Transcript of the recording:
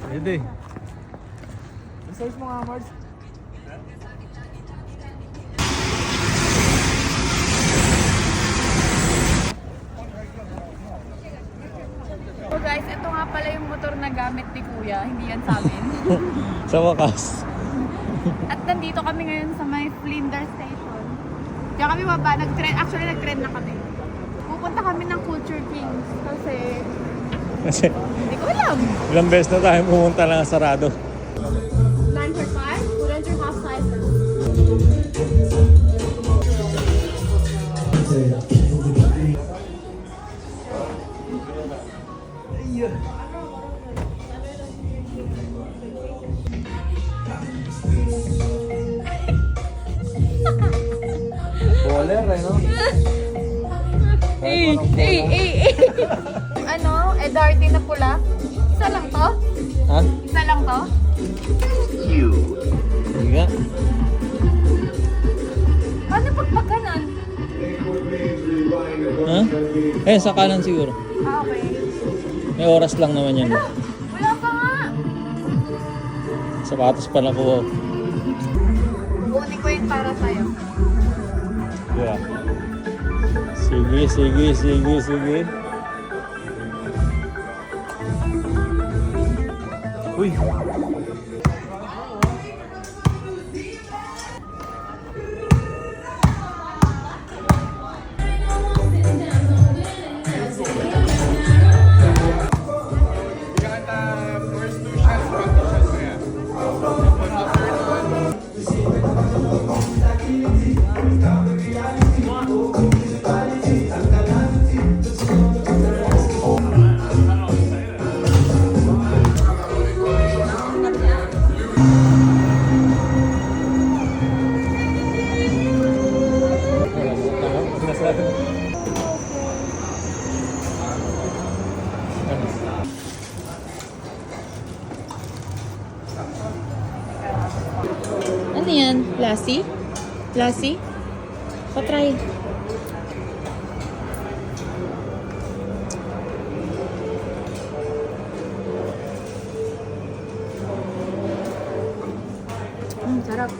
Pwede. Research mo nga, Mars. So guys, ito nga pala yung motor na gamit ni Kuya. Hindi yan sa amin. Sa wakas. At nandito kami ngayon sa may Flinders Station. Diyan kami baba. Nag-trend na kami. Pupunta kami ng Culture Kings. Kasi hindi ko alam. Ilang beses na tayo pumunta lang sarado. 9 for 5? Wouldn't your half size? Baller eh, no? Ano? Darty na pula? Isa lang to? Ha? Isa lang to? Hindi nga. Paano pag ganon? Ha? Eh, sa kanan siguro. Ah, okay. May oras lang naman yan. Wala pa nga. Sapatos pa na ko. Kunin ko yun para sa'yo. Yeah. Sige. Uy. Ano yan? Lassie? Lassie? Patry. Sarap.